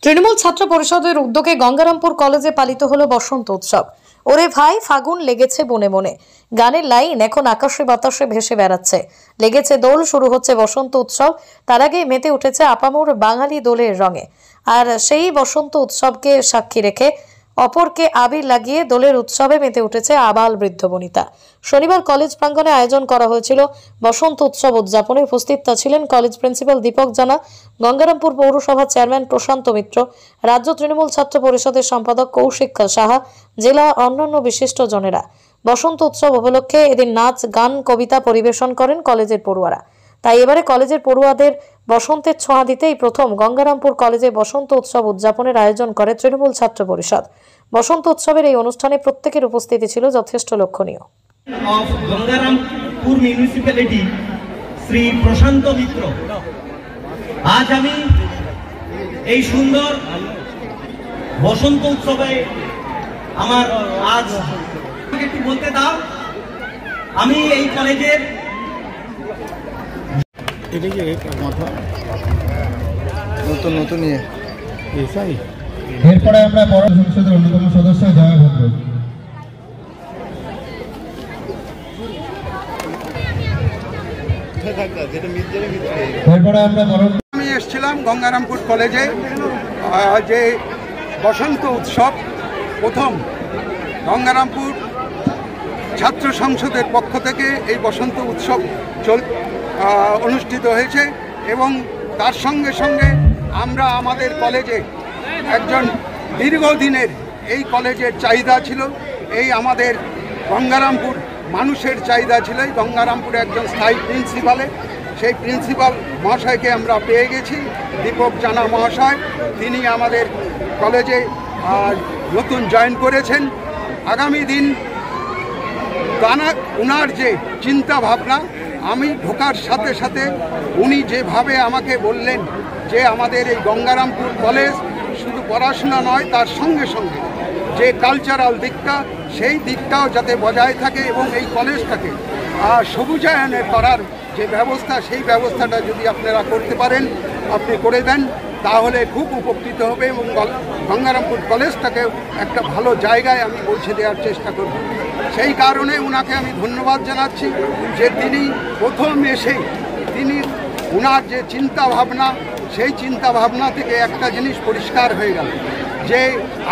তৃণমূল ছাত্র পরিষদের উদ্যোগে গঙ্গারামপুর কলেজে পালিত হলো বসন্ত উৎসব। ওরে ভাই ফাগুন লেগেছে বনে বনে, গানের লাইন এখন আকাশে বাতাসে ভেসে বেড়াচ্ছে। লেগেছে দোল, শুরু হচ্ছে বসন্ত উৎসব। তার আগে মেতে উঠেছে আপামোর বাঙালি দোলের রঙে। আর সেই বসন্ত উৎসবকে সাক্ষী রেখে অপরকে আবির লাগিয়ে দোলের উৎসবে মেতে উঠেছে আবাল বৃদ্ধ বনিতা। শনিবার কলেজ প্রাঙ্গণে আয়োজন করা হয়েছিল বসন্ত উৎসব উদযাপনে। উপস্থিত ছিলেন কলেজ প্রিন্সিপাল দীপক জানা, গঙ্গারামপুর পৌরসভার চেয়ারম্যান প্রশান্ত মিত্র, রাজ্য তৃণমূল ছাত্র পরিষদের সম্পাদক কৌশিক সাহা, জেলা অন্যান্য বিশিষ্ট জনেরা। বসন্ত উৎসব উপলক্ষে এদিন নাচ, গান, কবিতা পরিবেশন করেন কলেজের পড়ুয়ারা। তাই এবারে কলেজের পড়ুয়াদের বসন্তের ছোঁয়া দিতেই প্রথম গঙ্গারামপুর কলেজে বসন্ত উৎসব উদযাপনের আয়োজন করে তৃণমূল ছাত্র পরিষদ। বসন্ত উৎসবের এই অনুষ্ঠানে প্রত্যেকের উপস্থিতি ছিল যথেষ্ট লক্ষণীয়। গঙ্গারামপুর মিউনিসিপ্যালিটি শ্রী প্রশান্ত মিত্র, আজ আমি এই সুন্দর বসন্ত উৎসবে আমার আজ একটু বলতে দাও। আমি এই কলেজের নতুন এরপরে আমরা বড় সংসদের অন্যতম সদস্য জয় ভদ্র। এরপরে আমরা আমি এসেছিলাম গঙ্গারামপুর কলেজে যে বসন্ত উৎসব প্রথম গঙ্গারামপুর ছাত্র সংসদের পক্ষ থেকে এই বসন্ত উৎসব অনুষ্ঠিত হয়েছে এবং তার সঙ্গে সঙ্গে আমরা আমাদের কলেজে একজন দীর্ঘদিনের এই কলেজের চাহিদা ছিল, এই আমাদের গঙ্গারামপুর মানুষের চাহিদা ছিল এই গঙ্গারামপুরে একজন স্থায়ী প্রিন্সিপালের। সেই প্রিন্সিপাল মহাশয়কে আমরা পেয়ে গেছি, দীপক জানা মহাশয়। তিনি আমাদের কলেজে নতুন জয়েন করেছেন। আগামী দিন ওনার যে চিন্তা ভাবনা, আমি ঢোকার সাথে সাথে উনি যেভাবে আমাকে বললেন যে আমাদের এই গঙ্গারামপুর কলেজ শুধু পড়াশোনা নয়, তার সঙ্গে সঙ্গে যে কালচারাল দিকটা, সেই দিকটাও যাতে বজায় থাকে এবং এই কলেজটাকে সবুজায়নের করার যে ব্যবস্থা, সেই ব্যবস্থাটা যদি আপনারা করতে পারেন, আপনি করে দেন, তাহলে খুব উপকৃত হবে এবং গঙ্গারামপুর কলেজটাকে একটা ভালো জায়গায় আমি পৌঁছে দেওয়ার চেষ্টা করব। সেই কারণে ওনাকে আমি ধন্যবাদ জানাচ্ছি যে তিনি প্রথম এসেই ওনার যে চিন্তা ভাবনা, সেই চিন্তা ভাবনা থেকে একটা জিনিস পরিষ্কার হয়ে গেল যে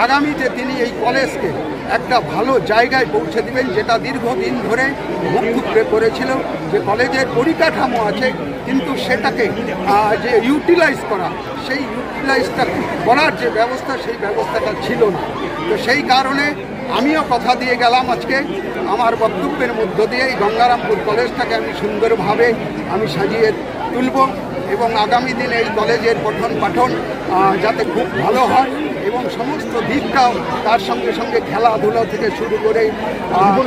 আগামীতে তিনি এই কলেজকে একটা ভালো জায়গায় পৌঁছে দেবেন, যেটা দীর্ঘদিন ধরে মুখ করেছিল যে কলেজের পরিকাঠামো আছে কিন্তু সেটাকে যে ইউটিলাইজ করা, সেই ইউটিলাইজটা করার যে ব্যবস্থা, সেই ব্যবস্থাটা ছিল না। তো সেই কারণে আমিও কথা দিয়ে গেলাম আজকে আমার বক্তব্যের মধ্য দিয়ে এই গঙ্গারামপুর কলেজটাকে আমি সুন্দরভাবে আমি সাজিয়ে তুলব এবং আগামী দিনে এই কলেজের পঠন পাঠন যাতে খুব ভালো হয় এবং সমস্ত দিকটাও, তার সঙ্গে সঙ্গে খেলাধুলা থেকে শুরু করে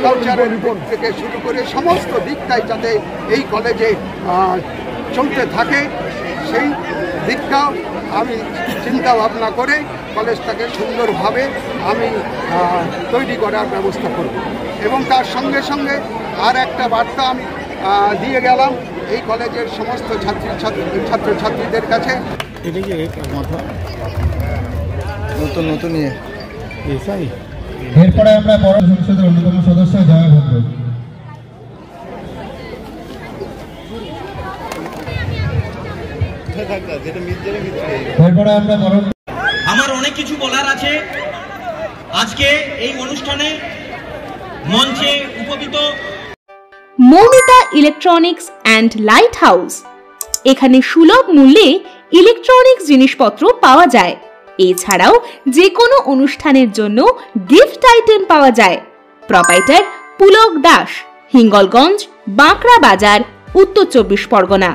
কালচারের থেকে শুরু করে সমস্ত দিকটাই যাতে এই কলেজে চলতে থাকে, সেই দিকটাও আমি চিন্তা ভাবনা করে কলেজটাকে সুন্দরভাবে আমি তৈরি করার ব্যবস্থা করব এবং তার সঙ্গে সঙ্গে আর একটা বার্তা আমি দিয়ে গেলাম এই কলেজের সমস্ত ছাত্রছাত্রীদের কাছে। এরপরে আমরা বড় সংসদের অন্যতম সদস্য জয় ভদ্র। এরপরে আমরা আমার অনেক কিছু বলার আছে। আজকে এই অনুষ্ঠানে মঞ্চে উপবিত Moumita electronics and light house. এখানে সুলভ মূল্যে ইলেকট্রনিক্স জিনিসপত্র পাওয়া যায়। এছাড়াও যে কোনো অনুষ্ঠানের জন্য গিফট আইটেম পাওয়া যায়। প্রোপাইটার পুলক দাস, হিঙ্গলগঞ্জ, বাঁকড়া বাজার, উত্তর 24 পরগনা।